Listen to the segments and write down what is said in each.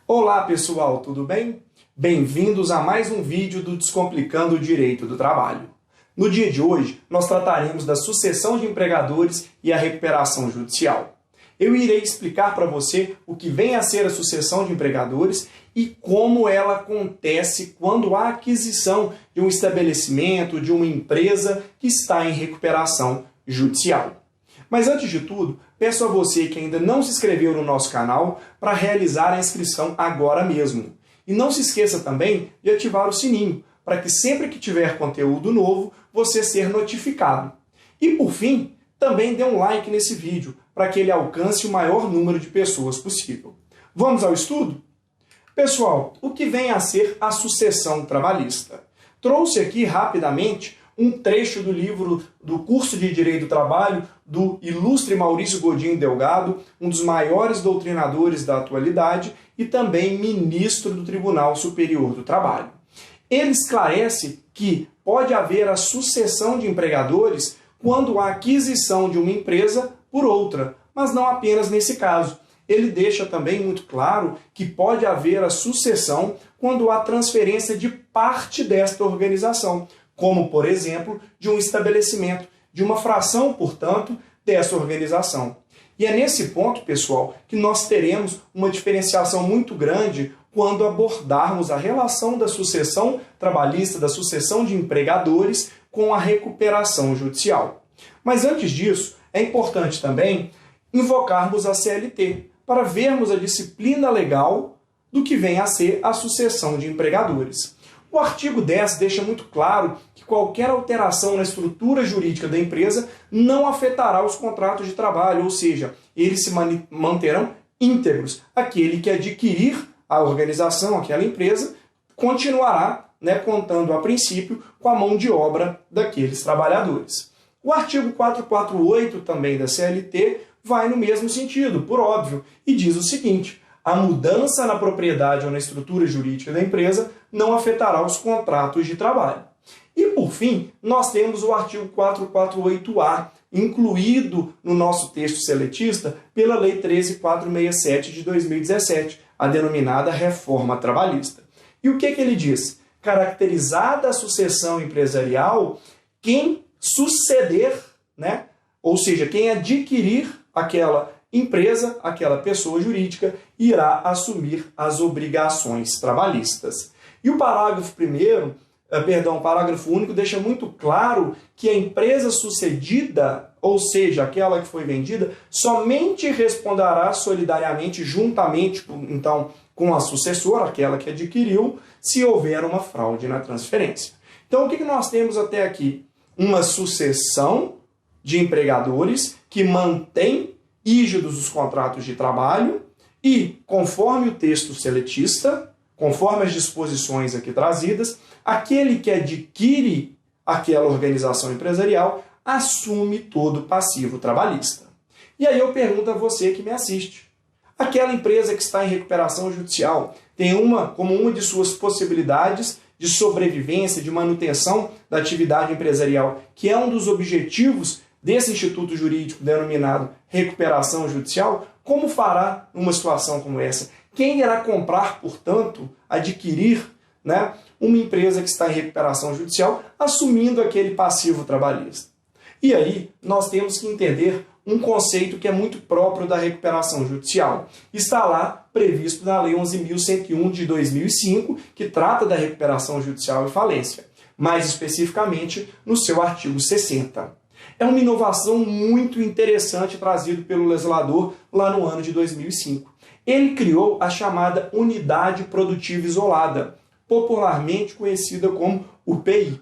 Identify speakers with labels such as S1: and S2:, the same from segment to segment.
S1: Olá pessoal, tudo bem? Bem-vindos a mais um vídeo do Descomplicando o Direito do Trabalho. No dia de hoje, nós trataremos da sucessão de empregadores e a recuperação judicial. Eu irei explicar para você o que vem a ser a sucessão de empregadores e como ela acontece quando há aquisição de um estabelecimento, de uma empresa que está em recuperação judicial. Mas antes de tudo, peço a você que ainda não se inscreveu no nosso canal para realizar a inscrição agora mesmo. E não se esqueça também de ativar o sininho, para que sempre que tiver conteúdo novo, você ser notificado. E por fim, também dê um like nesse vídeo, para que ele alcance o maior número de pessoas possível. Vamos ao estudo? Pessoal, o que vem a ser a sucessão trabalhista? Trouxe aqui rapidamente um trecho do livro do curso de Direito do Trabalho do ilustre Maurício Godinho Delgado, um dos maiores doutrinadores da atualidade e também ministro do Tribunal Superior do Trabalho. Ele esclarece que pode haver a sucessão de empregadores quando há aquisição de uma empresa por outra, mas não apenas nesse caso. Ele deixa também muito claro que pode haver a sucessão quando há transferência de parte desta organização, como, por exemplo, de um estabelecimento, de uma fração, portanto, dessa organização. E é nesse ponto, pessoal, que nós teremos uma diferenciação muito grande quando abordarmos a relação da sucessão trabalhista, da sucessão de empregadores com a recuperação judicial. Mas antes disso, é importante também invocarmos a CLT para vermos a disciplina legal do que vem a ser a sucessão de empregadores. O artigo 10 deixa muito claro que qualquer alteração na estrutura jurídica da empresa não afetará os contratos de trabalho, ou seja, eles se manterão íntegros. Aquele que adquirir a organização, aquela empresa, continuará, contando a princípio com a mão de obra daqueles trabalhadores. O artigo 448 também da CLT vai no mesmo sentido, por óbvio, e diz o seguinte: a mudança na propriedade ou na estrutura jurídica da empresa não afetará os contratos de trabalho. E, por fim, nós temos o artigo 448-A, incluído no nosso texto seletista pela Lei 13.467 de 2017, a denominada Reforma Trabalhista. E o que ele diz? Caracterizada a sucessão empresarial, quem suceder, ou seja, quem adquirir aquela empresa, aquela pessoa jurídica, irá assumir as obrigações trabalhistas. E o parágrafo único deixa muito claro que a empresa sucedida, ou seja, aquela que foi vendida, somente responderá solidariamente, juntamente, então, com a sucessora, aquela que adquiriu, se houver uma fraude na transferência. Então, o que nós temos até aqui? Uma sucessão de empregadores que mantém rígidos os contratos de trabalho e, conforme o texto seletista, conforme as disposições aqui trazidas, aquele que adquire aquela organização empresarial assume todo o passivo trabalhista. E aí eu pergunto a você que me assiste, aquela empresa que está em recuperação judicial tem como uma de suas possibilidades de sobrevivência, de manutenção da atividade empresarial, que é um dos objetivos desse instituto jurídico denominado recuperação judicial, como fará numa situação como essa? Quem irá comprar, portanto, adquirir uma empresa que está em recuperação judicial, assumindo aquele passivo trabalhista? E aí nós temos que entender um conceito que é muito próprio da recuperação judicial. Está lá previsto na Lei 11.101 de 2005, que trata da recuperação judicial e falência, mais especificamente no seu artigo 60. É uma inovação muito interessante trazida pelo legislador lá no ano de 2005. Ele criou a chamada Unidade Produtiva Isolada, popularmente conhecida como UPI.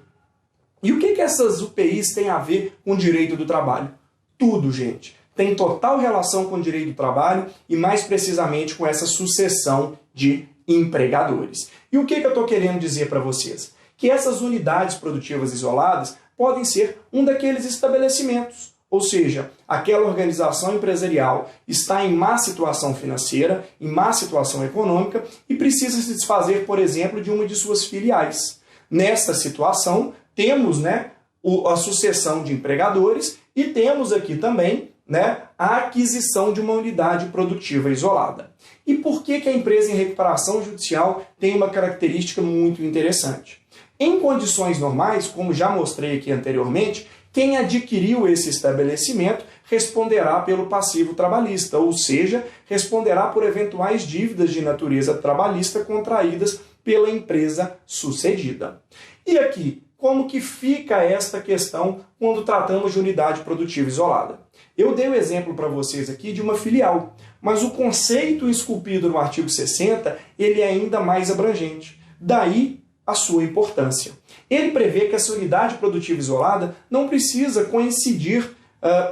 S1: E o que essas UPIs têm a ver com o direito do trabalho? Tudo, gente. Tem total relação com o direito do trabalho e, mais precisamente, com essa sucessão de empregadores. E o que eu estou querendo dizer para vocês? Que essas unidades produtivas isoladas podem ser um daqueles estabelecimentos, ou seja, aquela organização empresarial está em má situação financeira, em má situação econômica e precisa se desfazer, por exemplo, de uma de suas filiais. Nesta situação, temos a sucessão de empregadores e temos aqui também né, a aquisição de uma unidade produtiva isolada. E por que a empresa em recuperação judicial tem uma característica muito interessante? Em condições normais, como já mostrei aqui anteriormente, quem adquiriu esse estabelecimento responderá pelo passivo trabalhista, ou seja, responderá por eventuais dívidas de natureza trabalhista contraídas pela empresa sucedida. E aqui, como que fica esta questão quando tratamos de unidade produtiva isolada? Eu dei o exemplo para vocês aqui de uma filial, mas o conceito esculpido no artigo 60 ele é ainda mais abrangente. Daí a sua importância. Ele prevê que essa unidade produtiva isolada não precisa coincidir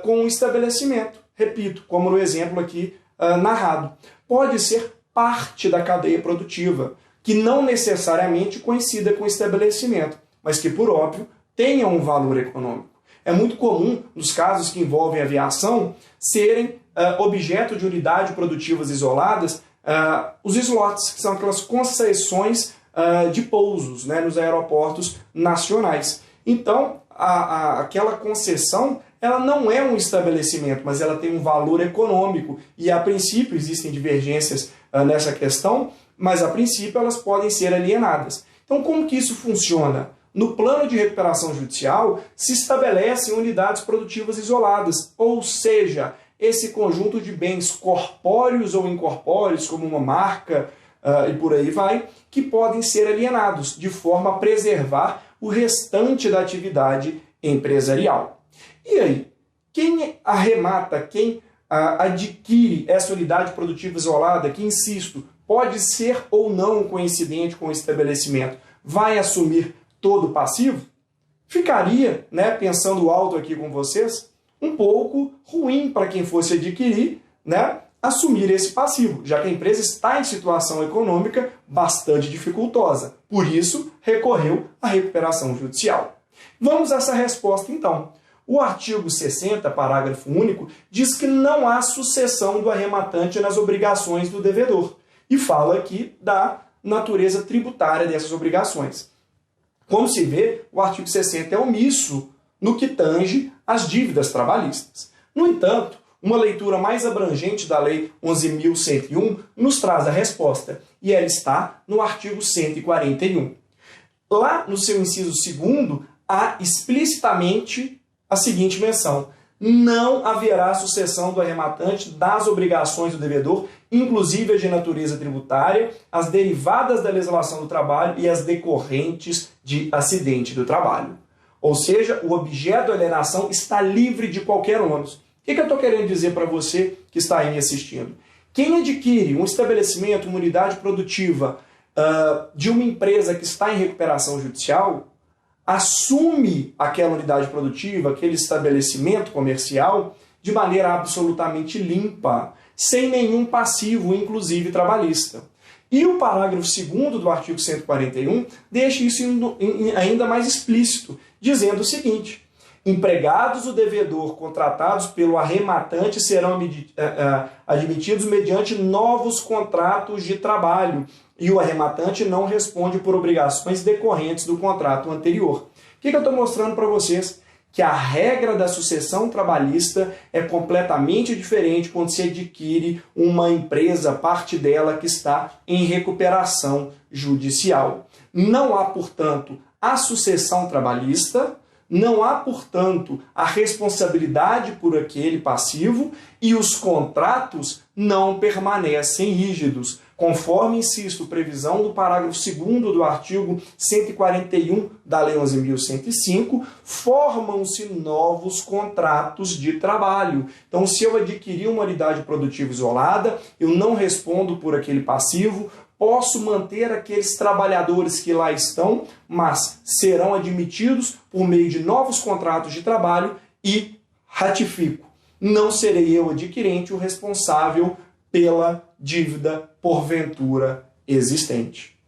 S1: com o estabelecimento. Repito, como no exemplo aqui narrado. Pode ser parte da cadeia produtiva, que não necessariamente coincida com o estabelecimento, mas que, por óbvio, tenha um valor econômico. É muito comum, nos casos que envolvem aviação, serem objeto de unidade produtivas isoladas os slots, que são aquelas concessões de pousos, né, nos aeroportos nacionais. Então, aquela concessão ela não é um estabelecimento, mas ela tem um valor econômico. E, a princípio, existem divergências nessa questão, mas, a princípio, elas podem ser alienadas. Então, como que isso funciona? No plano de recuperação judicial, se estabelecem unidades produtivas isoladas, ou seja, esse conjunto de bens corpóreos ou incorpóreos, como uma marca e por aí vai, que podem ser alienados, de forma a preservar o restante da atividade empresarial. E aí, quem arremata, quem adquire essa unidade produtiva isolada, que, insisto, pode ser ou não coincidente com o estabelecimento, vai assumir todo o passivo? Ficaria, né, pensando alto aqui com vocês, um pouco ruim para quem fosse adquirir, né, assumir esse passivo, já que a empresa está em situação econômica bastante dificultosa. Por isso, recorreu à recuperação judicial. Vamos a essa resposta, então. O artigo 60, parágrafo único, diz que não há sucessão do arrematante nas obrigações do devedor. E fala aqui da natureza tributária dessas obrigações. Como se vê, o artigo 60 é omisso no que tange às dívidas trabalhistas. No entanto, uma leitura mais abrangente da Lei 11.101 nos traz a resposta, e ela está no artigo 141. Lá, no seu inciso 2º, há explicitamente a seguinte menção: não haverá sucessão do arrematante das obrigações do devedor, inclusive as de natureza tributária, as derivadas da legislação do trabalho e as decorrentes de acidente do trabalho. Ou seja, o objeto da alienação está livre de qualquer ônus. O que eu estou querendo dizer para você que está aí me assistindo? Quem adquire um estabelecimento, uma unidade produtiva de uma empresa que está em recuperação judicial, assume aquela unidade produtiva, aquele estabelecimento comercial, de maneira absolutamente limpa, sem nenhum passivo, inclusive trabalhista. E o parágrafo 2º do artigo 141 deixa isso ainda mais explícito, dizendo o seguinte: empregados do devedor contratados pelo arrematante serão admitidos mediante novos contratos de trabalho, e o arrematante não responde por obrigações decorrentes do contrato anterior. O que eu estou mostrando para vocês? Que a regra da sucessão trabalhista é completamente diferente quando se adquire uma empresa, parte dela que está em recuperação judicial. Não há, portanto, a sucessão trabalhista, não há, portanto, a responsabilidade por aquele passivo e os contratos não permanecem rígidos. Conforme, insisto, previsão do parágrafo 2º do artigo 141 da Lei 11.105, formam-se novos contratos de trabalho. Então, se eu adquirir uma unidade produtiva isolada, eu não respondo por aquele passivo, posso manter aqueles trabalhadores que lá estão, mas serão admitidos por meio de novos contratos de trabalho e, ratifico, não serei eu, adquirente, o responsável pela dívida porventura existente.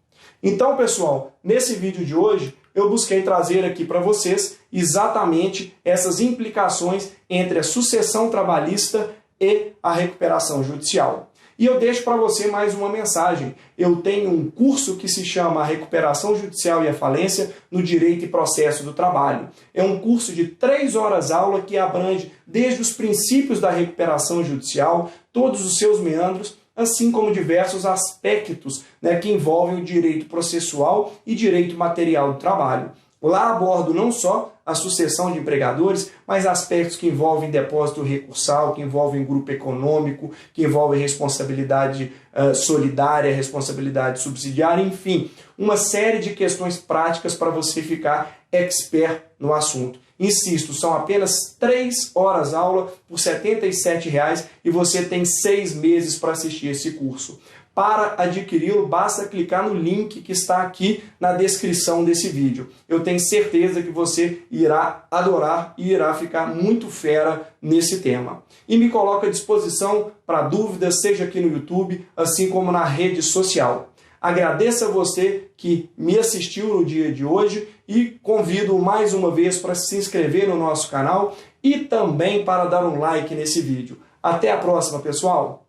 S1: Então, pessoal, nesse vídeo de hoje, eu busquei trazer aqui para vocês exatamente essas implicações entre a sucessão trabalhista e a recuperação judicial. E eu deixo para você mais uma mensagem. Eu tenho um curso que se chama A Recuperação Judicial e a Falência no Direito e Processo do Trabalho. É um curso de 3 horas aula que abrange desde os princípios da recuperação judicial, todos os seus meandros, assim como diversos aspectos, que envolvem o direito processual e direito material do trabalho. Lá abordo não só a sucessão de empregadores, mas aspectos que envolvem depósito recursal, que envolvem grupo econômico, que envolvem responsabilidade solidária, responsabilidade subsidiária, enfim, uma série de questões práticas para você ficar expert no assunto. Insisto, são apenas 3 horas aula por R$ 77,00 e você tem 6 meses para assistir esse curso. Para adquiri-lo, basta clicar no link que está aqui na descrição desse vídeo. Eu tenho certeza que você irá adorar e irá ficar muito fera nesse tema. E me coloco à disposição para dúvidas, seja aqui no YouTube, assim como na rede social. Agradeço a você que me assistiu no dia de hoje e convido mais uma vez para se inscrever no nosso canal e também para dar um like nesse vídeo. Até a próxima, pessoal!